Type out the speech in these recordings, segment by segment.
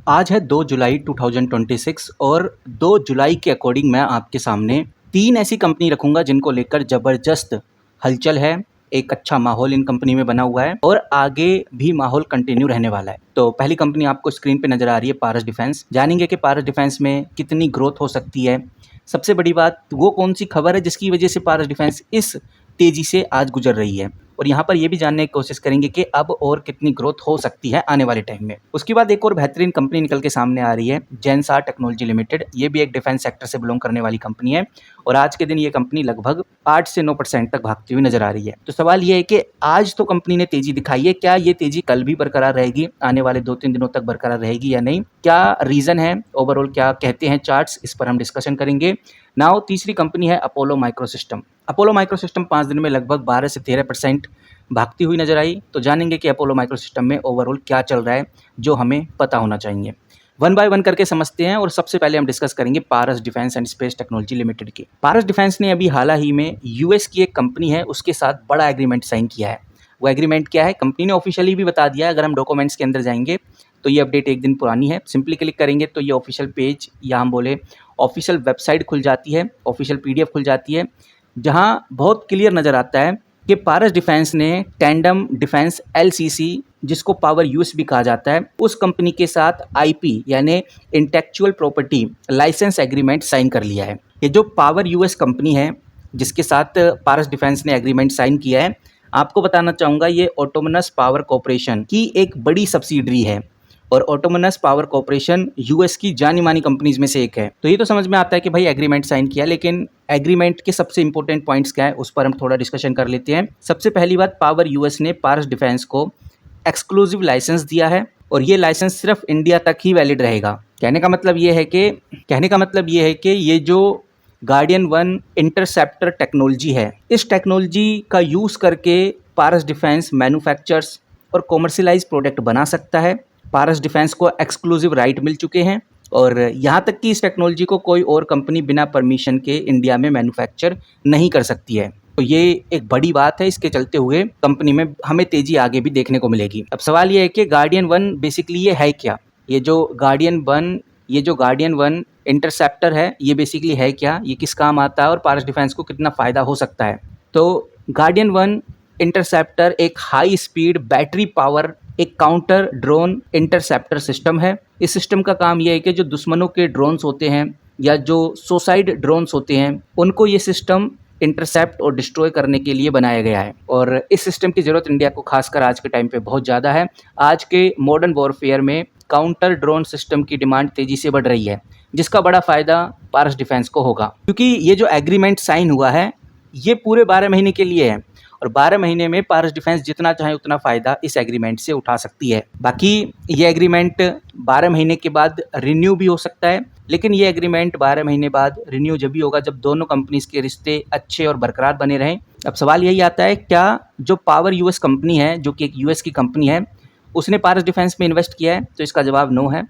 आज है 2 जुलाई 2026 और 2 जुलाई के अकॉर्डिंग मैं आपके सामने 3 ऐसी कंपनी रखूँगा जिनको लेकर ज़बरदस्त हलचल है, एक अच्छा माहौल इन कंपनी में बना हुआ है और आगे भी माहौल कंटिन्यू रहने वाला है। तो पहली कंपनी आपको स्क्रीन पे नज़र आ रही है पारस डिफेंस। जानेंगे कि पारस डिफेंस में कितनी ग्रोथ हो सकती है। सबसे बड़ी बात वो कौन-सी खबर है जिसकी वजह से पारस डिफेंस इस तेज़ी से आज गुज़र रही है। और यहाँ पर ये भी जानने की कोशिश करेंगे कि अब और कितनी ग्रोथ हो सकती है आने वाले टाइम में। उसके बाद एक और बेहतरीन कंपनी निकल के सामने आ रही है, जेनसार टेक्नोलॉजी लिमिटेड। ये भी एक डिफेंस सेक्टर से बिलोंग करने वाली कंपनी है और आज के दिन ये कंपनी लगभग 8 से 9% तक भागती हुई नजर आ रही है। तो सवाल ये है कि आज तो कंपनी ने तेजी दिखाई है, क्या ये तेजी कल भी बरकरार रहेगी, आने वाले 2-3 दिनों तक बरकरार रहेगी या नहीं, क्या रीजन है, ओवरऑल क्या कहते हैं चार्ट्स, इस पर हम डिस्कशन करेंगे। नाउ तीसरी कंपनी है अपोलो माइक्रोसिस्टम। अपोलो माइक्रोसिस्टम 5 दिन में लगभग 12 से 13% भागती हुई नजर आई। तो जानेंगे कि अपोलो माइक्रोसिस्टम में ओवरऑल क्या चल रहा है जो हमें पता होना चाहिए। वन बाय वन करके समझते हैं और सबसे पहले हम डिस्कस करेंगे Paras defence and space technology limited की। पारस डिफेंस ने अभी हाल ही में यूएस की एक कंपनी है उसके साथ बड़ा एग्रीमेंट साइन किया है। वो एग्रीमेंट क्या है, कंपनी ने ऑफिशियली भी बता दिया है। अगर हम डॉक्यूमेंट्स के अंदर जाएंगे तो ये अपडेट एक दिन पुरानी है। सिंपली क्लिक करेंगे तो ये ऑफिशियल पेज या हम बोले ऑफिशियल वेबसाइट खुल जाती है, ऑफिशियल पीडीएफ खुल जाती है, जहाँ बहुत क्लियर नज़र आता है कि पारस डिफेंस ने टैंडम डिफेंस एलसीसी, जिसको पावर यूएस भी कहा जाता है, उस कंपनी के साथ आईपी यानी intellectual property licence agreement sign कर लिया है। ये जो पावर यूएस कंपनी है जिसके साथ पारस डिफेंस ने एग्रीमेंट साइन किया है, आपको बताना चाहूँगा ये ऑटोनमस पावर कॉरपोरेशन की एक बड़ी सब्सिडरी है और ऑटोनमस पावर कॉरपोरेशन यूएस की जानी मानी कंपनीज में से एक है। तो ये तो समझ में आता है कि भाई एग्रीमेंट साइन किया, लेकिन एग्रीमेंट के सबसे इंपॉर्टेंट पॉइंट्स क्या है उस पर हम थोड़ा डिस्कशन कर लेते हैं। सबसे पहली बात, पावर यूएस ने पारस डिफेंस को एक्सक्लूसिव लाइसेंस दिया है और ये लाइसेंस सिर्फ इंडिया तक ही वैलिड रहेगा। कहने का मतलब ये है कि ये जो गार्डियन 1 इंटरसेप्टर टेक्नोलॉजी है, इस टेक्नोलॉजी का यूज़ करके पारस डिफेंस मैन्युफैक्चर्स और कॉमर्शियलाइज प्रोडक्ट बना सकता है। पारस डिफेंस को एक्सक्लूसिव राइट मिल चुके हैं और यहाँ तक कि इस टेक्नोलॉजी को कोई और कंपनी बिना परमिशन के इंडिया में मैन्युफैक्चर नहीं कर सकती है। तो ये एक बड़ी बात है, इसके चलते हुए कंपनी में हमें तेजी आगे भी देखने को मिलेगी। अब सवाल ये है कि गार्डियन 1 बेसिकली ये है क्या? ये जो गार्डियन 1 इंटरसेप्टर है, ये बेसिकली है क्या, ये किस काम आता है और पारस डिफेंस को कितना फ़ायदा हो सकता है? तो गार्डियन 1 इंटरसेप्टर एक हाई स्पीड बैटरी पावर एक काउंटर ड्रोन इंटरसेप्टर सिस्टम है। इस सिस्टम का काम यह है कि जो दुश्मनों के ड्रोन्स होते हैं या जो सुसाइड ड्रोन्स होते हैं, उनको ये सिस्टम इंटरसेप्ट और डिस्ट्रॉय करने के लिए बनाया गया है और इस सिस्टम की ज़रूरत इंडिया को खासकर आज के टाइम पे बहुत ज़्यादा है। आज के मॉडर्न वॉरफेयर में काउंटर ड्रोन सिस्टम की डिमांड तेज़ी से बढ़ रही है, जिसका बड़ा फ़ायदा पारस डिफेंस को होगा, क्योंकि ये जो एग्रीमेंट साइन हुआ है ये पूरे 12 महीने के लिए है और 12 महीने में पारस डिफेंस जितना चाहे उतना फ़ायदा इस एग्रीमेंट से उठा सकती है। बाकी ये एग्रीमेंट 12 महीने के बाद रिन्यू भी हो सकता है, लेकिन ये एग्रीमेंट 12 महीने बाद रिन्यू जब भी होगा जब दोनों कंपनीज के रिश्ते अच्छे और बरकरार बने रहें। अब सवाल यही आता है, क्या जो पावर यूएस कंपनी है, जो कि एक यूएस की कंपनी है, उसने पारस डिफेंस में इन्वेस्ट किया है? तो इसका जवाब नो है।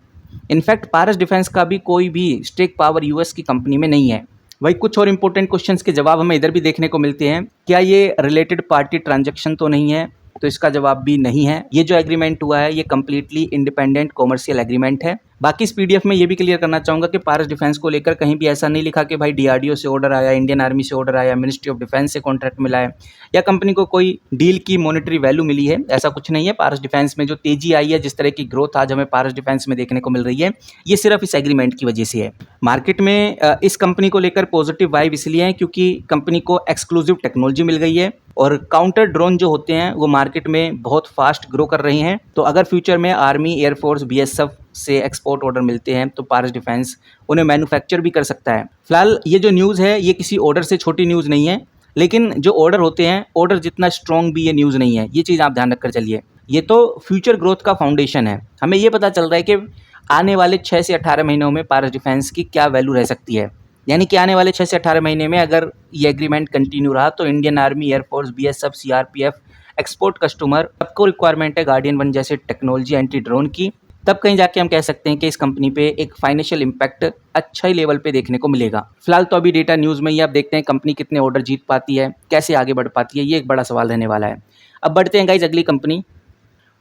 इनफैक्ट पारस डिफेंस का भी कोई भी स्टेक पावर यूएस की कंपनी में नहीं है। वही कुछ और इंपॉर्टेंट क्वेश्चंस के जवाब हमें इधर भी देखने को मिलते हैं। क्या ये रिलेटेड पार्टी ट्रांजैक्शन तो नहीं है? तो इसका जवाब भी नहीं है। ये जो एग्रीमेंट हुआ है ये कम्प्लीटली इंडिपेंडेंट कॉमर्शियल एग्रीमेंट है। बाकी इस पीडीएफ में ये भी क्लियर करना चाहूँगा कि पारस डिफेंस को लेकर कहीं भी ऐसा नहीं लिखा कि भाई डीआरडीओ से ऑर्डर आया, इंडियन आर्मी से ऑर्डर आया, मिनिस्ट्री ऑफ डिफेंस से कॉन्ट्रैक्ट मिला है या कंपनी को कोई डील की मॉनेटरी वैल्यू मिली है, ऐसा कुछ नहीं है। पारस डिफेंस में जो तेजी आई है, जिस तरह की ग्रोथ आज हमें पारस डिफेंस में देखने को मिल रही है, ये सिर्फ इस एग्रीमेंट की वजह से है। मार्केट में इस कंपनी को लेकर पॉजिटिव वाइब इसलिए है क्योंकि कंपनी को एक्सक्लूसिव टेक्नोलॉजी मिल गई है और काउंटर ड्रोन जो होते हैं वो मार्केट में बहुत फास्ट ग्रो कर रही हैं। तो अगर फ्यूचर में आर्मी, एयरफोर्स, बीएसएफ से एक्सपोर्ट ऑर्डर मिलते हैं तो पारस डिफेंस उन्हें मैन्युफैक्चर भी कर सकता है। फिलहाल ये जो न्यूज़ है ये किसी ऑर्डर से छोटी न्यूज़ नहीं है, लेकिन जो ऑर्डर होते हैं, ऑर्डर जितना स्ट्रॉन्ग भी ये न्यूज़ नहीं है। ये चीज़ आप ध्यान रखकर चलिए। ये तो फ्यूचर ग्रोथ का फाउंडेशन है। हमें ये पता चल रहा है कि आने वाले 6 से 18 महीनों में पारस डिफेंस की क्या वैल्यू रह सकती है। यानी कि आने वाले 6 से 18 महीने में अगर ये एग्रीमेंट कंटिन्यू रहा तो Indian army, air force, BSF, CRPF, export customer सबको रिक्वायरमेंट है गार्डियन 1 जैसे टेक्नोलॉजी एंटी ड्रोन की। तब कहीं जाके हम कह सकते हैं कि इस कंपनी पे एक फाइनेंशियल इम्पैक्ट अच्छा ही लेवल पे देखने को मिलेगा। फिलहाल तो अभी डेटा न्यूज़ में ही आप देखते हैं कंपनी कितने ऑर्डर जीत पाती है, कैसे आगे बढ़ पाती है, ये एक बड़ा सवाल रहने वाला है। अब बढ़ते हैं गाइज अगली कंपनी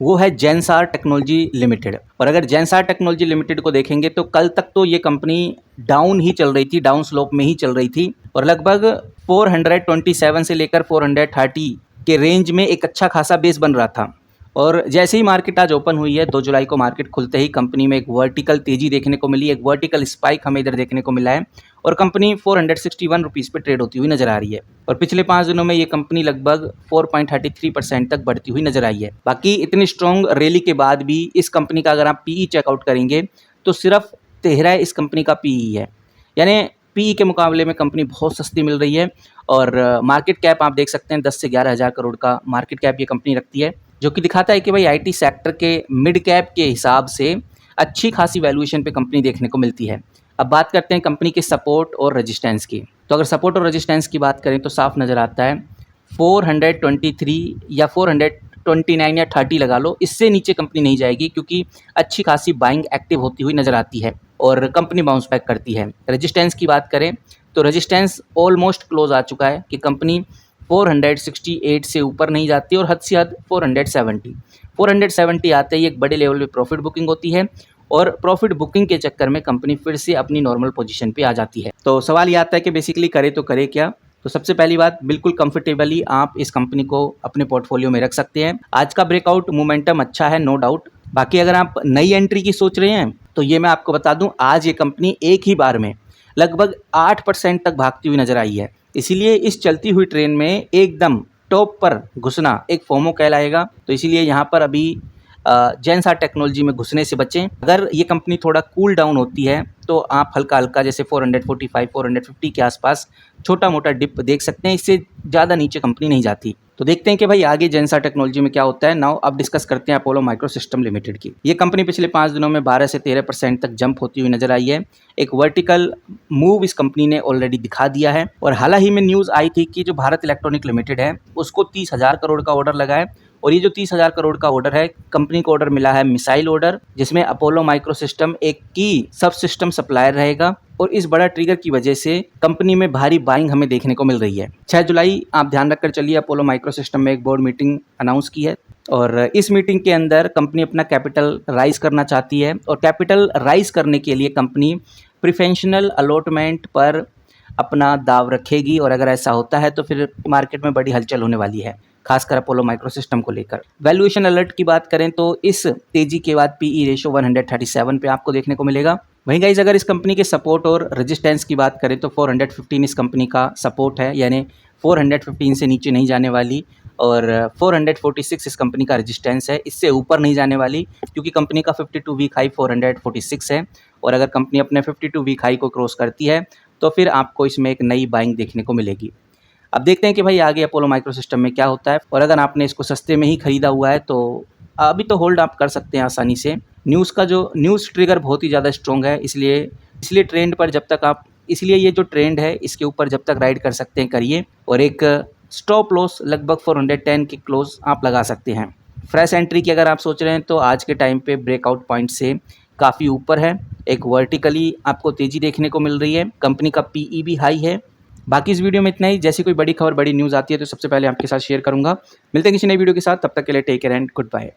वो है जेनसार टेक्नोलॉजी लिमिटेड। और अगर जेनसार टेक्नोलॉजी लिमिटेड को देखेंगे तो कल तक तो ये कंपनी डाउन ही चल रही थी, डाउन स्लोप में ही चल रही थी और लगभग 427 से लेकर 430 के रेंज में एक अच्छा खासा बेस बन रहा था। और जैसे ही मार्केट आज ओपन हुई है 2 जुलाई को मार्केट खुलते ही कंपनी में एक वर्टिकल तेजी देखने को मिली, एक वर्टिकल स्पाइक हमें इधर देखने को मिला है और कंपनी 461 रुपीज़ पे ट्रेड होती हुई नजर आ रही है। और पिछले 5 दिनों में ये कंपनी लगभग 4.33% तक बढ़ती हुई नजर आई है। बाकी इतनी स्ट्रॉन्ग रैली के बाद भी इस कंपनी का अगर आप पीई चेकआउट करेंगे तो सिर्फ 13 इस कंपनी का पीई है, यानी पीई के मुकाबले में कंपनी बहुत सस्ती मिल रही है। और मार्केट कैप आप देख सकते हैं 10 से 11 हज़ार करोड़ का मार्केट कैप ये कंपनी रखती है, जो कि दिखाता है कि भाई आईटी सेक्टर के मिड कैप के हिसाब से अच्छी खासी वैल्यूएशन पे कंपनी देखने को मिलती है। अब बात करते हैं कंपनी के सपोर्ट और रेजिस्टेंस की। तो अगर सपोर्ट और रेजिस्टेंस की बात करें तो साफ नज़र आता है 423 या 429 या 30 लगा लो, इससे नीचे कंपनी नहीं जाएगी क्योंकि अच्छी खासी बाइंग एक्टिव होती हुई नज़र आती है और कंपनी बाउंस बैक करती है। रेजिस्टेंस की बात करें तो रेजिस्टेंस ऑलमोस्ट क्लोज आ चुका है कि कंपनी 468 से ऊपर नहीं जाती और हद से हद 470 आते ही एक बड़े लेवल पे प्रॉफिट बुकिंग होती है और प्रॉफिट बुकिंग के चक्कर में कंपनी फिर से अपनी नॉर्मल पोजीशन पे आ जाती है। तो सवाल ये आता है कि बेसिकली करे तो करे क्या। तो सबसे पहली बात, बिल्कुल कंफर्टेबली आप इस कंपनी को अपने पोर्टफोलियो में रख सकते हैं। आज का ब्रेकआउट मोमेंटम अच्छा है, नो डाउट। बाकी अगर आप नई एंट्री की सोच रहे हैं तो ये मैं आपको बता दूं, आज ये कंपनी एक ही बार में लगभग 8% तक भागती हुई नजर आई है। इसीलिए इस चलती हुई ट्रेन में एकदम टॉप पर घुसना एक फोमो कहलाएगा। तो इसीलिए यहाँ पर अभी जेनसार टेक्नोलॉजी में घुसने से बचें। अगर ये कंपनी थोड़ा कूल डाउन होती है तो आप हल्का हल्का जैसे 445 450 के आसपास छोटा मोटा डिप देख सकते हैं, इससे ज़्यादा नीचे कंपनी नहीं जाती। तो देखते हैं कि भाई आगे जेनसार टेक्नोलॉजी में क्या होता है। नाउ अब डिस्कस करते हैं अपोलो माइक्रोसिस्टम लिमिटेड की। ये कंपनी पिछले 5 दिनों में 12 से 13% तक जंप होती हुई नजर आई है। एक वर्टिकल मूव इस कंपनी ने ऑलरेडी दिखा दिया है और हाल ही में न्यूज़ आई थी कि जो भारत इलेक्ट्रॉनिक लिमिटेड है उसको 30,000 करोड़ का ऑर्डर लगा है और ये जो 30,000 करोड़ का ऑर्डर है, कंपनी को ऑर्डर मिला है मिसाइल ऑर्डर, जिसमें अपोलो माइक्रोसिस्टम एक की सब सिस्टम सप्लायर रहेगा और इस बड़ा ट्रिगर की वजह से कंपनी में भारी बाइंग हमें देखने को मिल रही है। 6 जुलाई आप ध्यान रखकर चलिए, अपोलो माइक्रोसिस्टम में एक बोर्ड मीटिंग अनाउंस की है और इस मीटिंग के अंदर कंपनी अपना कैपिटल राइज करना चाहती है और कैपिटल राइज करने के लिए कंपनी प्रिफरेंशियल अलॉटमेंट पर अपना दाव रखेगी और अगर ऐसा होता है तो फिर मार्केट में बड़ी हलचल होने वाली है, खासकर अपोलो माइक्रोसिस्टम को लेकर। वैल्यूएशन अलर्ट की बात करें तो इस तेजी के बाद पीई रेशो 137 पे आपको देखने को मिलेगा। वहीं गाइस अगर इस कंपनी के सपोर्ट और रेजिस्टेंस की बात करें तो 415 इस कंपनी का सपोर्ट है, यानी 415 से नीचे नहीं जाने वाली और 446 इस कंपनी का रेजिस्टेंस है, इससे ऊपर नहीं जाने वाली क्योंकि कंपनी का 52 वीक हाई 446 है और अगर कंपनी अपने 52 वीक हाई को क्रॉस करती है तो फिर आपको इसमें एक नई बाइंग देखने को मिलेगी। अब देखते हैं कि भाई आगे अपोलो माइक्रोसिस्टम में क्या होता है और अगर आपने इसको सस्ते में ही खरीदा हुआ है तो अभी तो होल्ड आप कर सकते हैं आसानी से। न्यूज़ ट्रिगर बहुत ही ज़्यादा स्ट्रॉन्ग है, इसलिए ट्रेंड पर जब तक आप इसलिए ये जो ट्रेंड है इसके ऊपर जब तक राइड कर सकते हैं करिए और एक स्टॉप लॉस लगभग 410 के क्लोज आप लगा सकते हैं। फ्रेश एंट्री की अगर आप सोच रहे हैं तो आज के टाइम पे ब्रेकआउट पॉइंट से काफ़ी ऊपर है, एक वर्टिकली आपको तेज़ी देखने को मिल रही है, कंपनी का पीई भी हाई है। बाकी इस वीडियो में इतना ही। जैसी कोई बड़ी खबर बड़ी न्यूज़ आती है तो सबसे पहले आपके साथ शेयर करूंगा। मिलते हैं किसी नई वीडियो के साथ, तब तक के लिए take care and good bye.